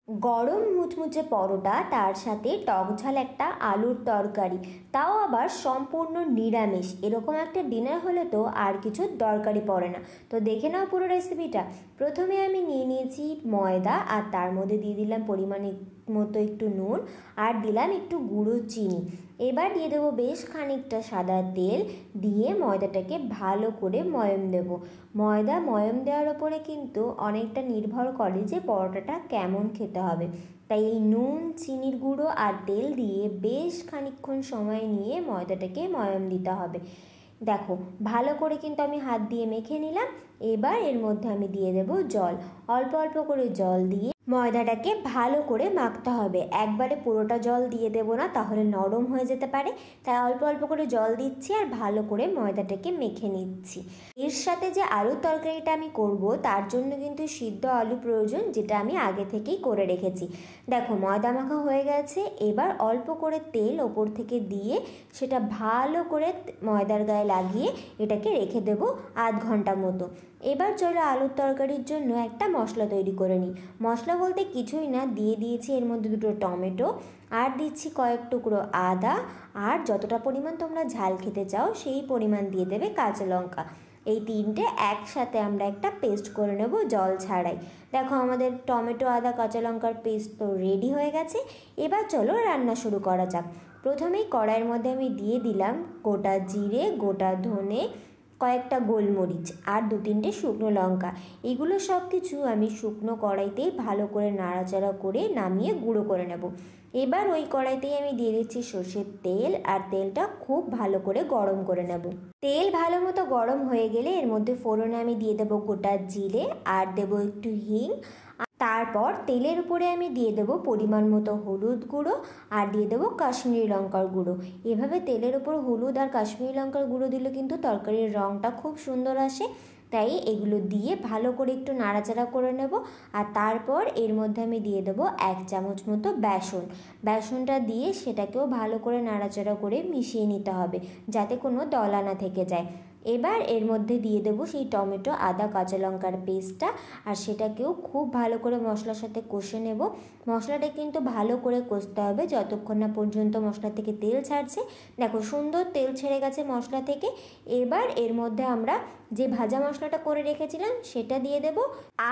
গরম মুচমুচে পরোটা, তার সাথে টক ঝাল একটা আলুর তরকারি, তাও আবার সম্পূর্ণ নিরামিষ। এরকম একটা ডিনার হলে তো আর কিছু দরকারই পড়ে না। তো দেখে নাও পুরো রেসিপিটা। প্রথমে আমি নিয়ে নিয়েছি ময়দা, আর তার মধ্যে দিয়ে দিলাম পরিমাণ মতো একটু নুন, আর দিলাম একটু গুঁড়ো চিনি। এবার দিয়ে দেবো বেশ খানিকটা সাদা তেল, দিয়ে ময়দাটাকে ভালো করে ময়ম দেব। ময়দা ময়ম দেওয়ার ওপরে কিন্তু অনেকটা নির্ভর করে যে পরোটাটা কেমন খেতে হবে। তাই এই নুন, চিনির গুঁড়ো আর তেল দিয়ে বেশ খানিকক্ষণ সময় নিয়ে ময়দাটাকে ময়ম দিতে হবে। দেখো ভালো করে কিন্তু আমি হাত দিয়ে মেখে নিলাম। এবার এর মধ্যে আমি দিয়ে দেব জল। অল্প অল্প করে জল দিয়ে ময়দাটাকে ভালো করে মাখতে হবে। একবারে পুরোটা জল দিয়ে দেব না, তাহলে নরম হয়ে যেতে পারে। তাই অল্প অল্প করে জল দিচ্ছি আর ভালো করে ময়দাটাকে মেখে নিচ্ছি। এর সাথে যে আলুর তরকারিটা আমি করব, তার জন্য কিন্তু সিদ্ধ আলু প্রয়োজন, যেটা আমি আগে থেকেই করে রেখেছি। দেখো ময়দা মাখা হয়ে গেছে। এবার অল্প করে তেল ওপর থেকে দিয়ে সেটা ভালো করে ময়দার গায়ে লাগিয়ে এটাকে রেখে দেব আধ ঘন্টা মতো। এবার চলো আলুর তরকারির জন্য একটা মশলা তৈরি করে নিই। মশলা বলতে কিছুই না, দিয়ে দিয়েছি এর মধ্যে দুটো টমেটো, আর দিচ্ছি কয়েক টুকরো আদা, আর যতটা পরিমাণ তোমরা ঝাল খেতে চাও সেই পরিমাণ দিয়ে দেবে কাঁচা লঙ্কা। এই তিনটে একসাথে আমরা একটা পেস্ট করে নেব জল ছাড়াই। দেখো আমাদের টমেটো, আদা, কাঁচা লঙ্কার পেস্ট তো রেডি হয়ে গেছে। এবার চলো রান্না শুরু করা যাক। প্রথমেই কড়াইয়ের মধ্যে আমি দিয়ে দিলাম গোটা জিরে, গোটা ধনে, কয়েকটা গোলমরিচ আর দু তিনটে শুকনো লঙ্কা। এগুলো সব কিছু আমি শুকনো কড়াইতেই ভালো করে নাড়াচাড়া করে নামিয়ে গুঁড়ো করে নেব। এবার ওই কড়াইতেই আমি দিয়ে দিচ্ছি সর্ষের তেল, আর তেলটা খুব ভালো করে গরম করে নেব। তেল ভালো মতো গরম হয়ে গেলে এর মধ্যে ফোড়নে আমি দিয়ে দেবো গোটা জিরে, আর দেবো একটু হিং। তারপর তেলের উপরে আমি দিয়ে দেবো পরিমাণ মতো হলুদ গুঁড়ো, আর দিয়ে দেবো কাশ্মীরি লঙ্কার গুঁড়ো। এভাবে তেলের উপর হলুদ আর কাশ্মীরি লঙ্কার গুঁড়ো দিলে কিন্তু তরকারির রঙটা খুব সুন্দর আসে। তাই এগুলো দিয়ে ভালো করে একটু নাড়াচাড়া করে নেব। আর তারপর এর মধ্যে আমি দিয়ে দেবো 1 চামচ মতো বেসন। বেসনটা দিয়ে সেটাকেও ভালো করে নাড়াচাড়া করে মিশিয়ে নিতে হবে, যাতে কোনো দলা না থেকে যায়। এবার এর মধ্যে দিয়ে দেবো সেই টমেটো, আদা, কাঁচা লঙ্কার পেস্টটা, আর সেটাকেও খুব ভালো করে মশলার সাথে কষে নেব। মশলাটা কিন্তু ভালো করে কষতে হবে যতক্ষণ না পর্যন্ত মশলা থেকে তেল ছাড়ছে। দেখো সুন্দর তেল ছেড়ে গেছে মশলা থেকে। এবার এর মধ্যে আমরা যে ভাজা মশলাটা করে রেখেছিলাম সেটা দিয়ে দেব,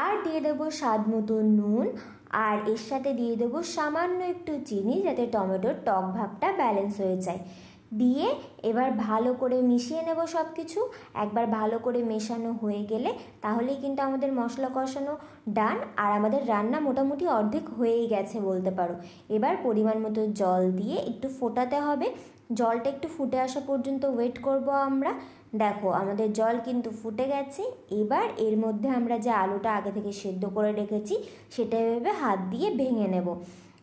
আর দিয়ে দেবো স্বাদ মতো নুন, আর এর সাথে দিয়ে দেবো সামান্য একটু চিনি, যাতে টমেটোর টক ভাবটা ব্যালেন্স হয়ে যায়। দিয়ে এবার ভালো করে মিশিয়ে নেব সব কিছু। একবার ভালো করে মেশানো হয়ে গেলে তাহলেই কিন্তু আমাদের মশলা কষানো ডান, আর আমাদের রান্না মোটামুটি অর্ধেক হয়েই গেছে বলতে পারো। এবার পরিমাণ মতো জল দিয়ে একটু ফোটাতে হবে। জলটা একটু ফুটে আসা পর্যন্ত ওয়েট করব আমরা। দেখো আমাদের জল কিন্তু ফুটে গেছে। এবার এর মধ্যে আমরা যে আলুটা আগে থেকে সেদ্ধ করে রেখেছি সেটা এভাবে হাত দিয়ে ভেঙে নেব।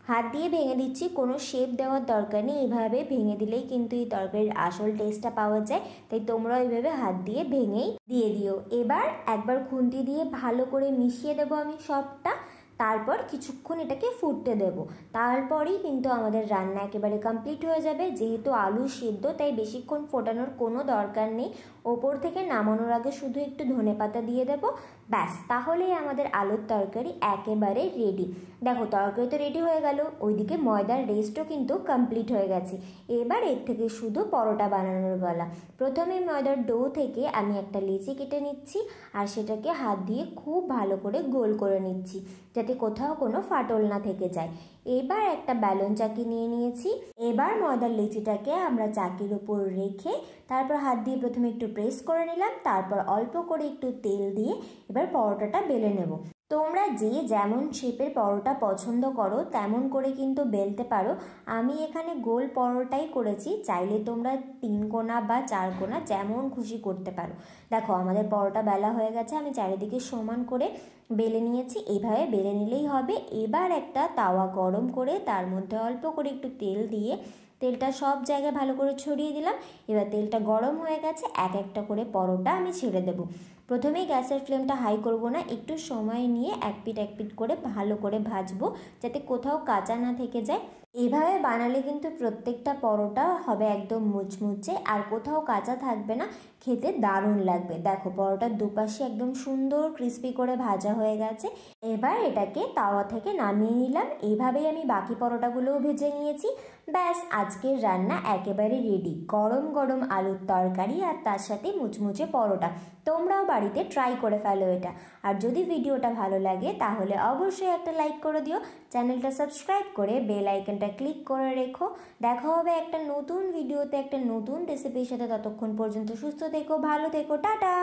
হাত দিয়ে ভেঙে দিচ্ছি, কোনো শেপ দেওয়ার দরকার নেই। এইভাবে ভেঙে দিলেই কিন্তু এই তরকারির আসল টেস্টটা পাওয়া যায়। তাই তোমরা এইভাবে হাত দিয়ে ভেঙেই দিয়ে দিও। এবার একবার খুন্তি দিয়ে ভালো করে মিশিয়ে দেবো আমি সবটা। তারপর কিছুক্ষণ এটাকে ফুটতে দেব। তারপরেই কিন্তু আমাদের রান্না একেবারে কমপ্লিট হয়ে যাবে। যেহেতু আলু সিদ্ধ, তাই বেশিক্ষণ ফোটানোর কোনো দরকার নেই। ওপর থেকে নামানোর আগে শুধু একটু ধনেপাতা দিয়ে দেব, ব্যাস তাহলেই আমাদের আলুর তরকারি একেবারে রেডি। দেখো তরকারি তো রেডি হয়ে গেল, ওইদিকে ময়দার রেস্টও কিন্তু কমপ্লিট হয়ে গেছে। এবার এর থেকে শুধু পরোটা বানানোর বেলা। প্রথমে ময়দার ডো থেকে আমি একটা লেচি কেটে নিচ্ছি, আর সেটাকে হাত দিয়ে খুব ভালো করে গোল করে নিচ্ছি, যাতে কোথাও কোনো ফাটল না থেকে যায়। এবার একটা বেলুন চাকি নিয়ে নিয়েছি। এবার ময়দার লেচিটাকে আমরা চাকির উপর রেখে তারপর হাত দিয়ে প্রথমে একটু প্রেস করে নিলাম, তারপর অল্প করে একটু তেল দিয়ে এবার পরোটাটা বেলে নেব। তোমরা যে যেমন শেপের পরোটা পছন্দ করো তেমন করে কিন্তু বেলতে পারো। আমি এখানে গোল পরোটাই করেছি, চাইলে তোমরা 3 কোণা বা 4 কোণা যেমন খুশি করতে পারো। দেখো আমাদের পরোটা বেলা হয়ে গেছে, আমি চারিদিকে সমান করে বেলে নিয়েছি। এইভাবে বেলে নিলেই হবে। এবার একটা তাওয়া গরম করে তার মধ্যে অল্প করে একটু তেল দিয়ে তেলটা সব জায়গায় ভালো করে ছড়িয়ে দিলাম। এবার তেলটা গরম হয়ে গেছে, এক একটা করে পরোটা আমি ছেড়ে দেব। প্রথমেই গ্যাসের ফ্লেমটা হাই করব না, একটু সময় নিয়ে এক পিঠ করে ভালো করে ভাজবো, যাতে কোথাও কাঁচা না থেকে যায়। এভাবে বানালে কিন্তু প্রত্যেকটা পরোটা হবে একদম মুচমুচে, আর কোথাও কাঁচা থাকবে না, খেতে দারুণ লাগবে। দেখো পরোটার দুপাশে একদম সুন্দর ক্রিস্পি করে ভাজা হয়ে গেছে। এবার এটাকে তাওয়া থেকে নামিয়ে নিলাম। এইভাবেই আমি বাকি পরোটাগুলোও ভেজে নিয়েছি। ব্যাস, আজকের রান্না একেবারে রেডি। গরম গরম আলুর তরকারি আর তার সাথে মুচমুচে পরোটা। তোমরাও বাড়িতে ট্রাই করে ফেলো এটা। আর যদি ভিডিওটা ভালো লাগে তাহলে অবশ্যই একটা লাইক করে দিও, চ্যানেলটা সাবস্ক্রাইব করে বেল আইকনটা ক্লিক করে রেখো। দেখা হবে একটা নতুন ভিডিওতে একটা নতুন রেসিপির সাথে। ততক্ষণ পর্যন্ত সুস্থ থেকো, ভালো থেকো, টাটা।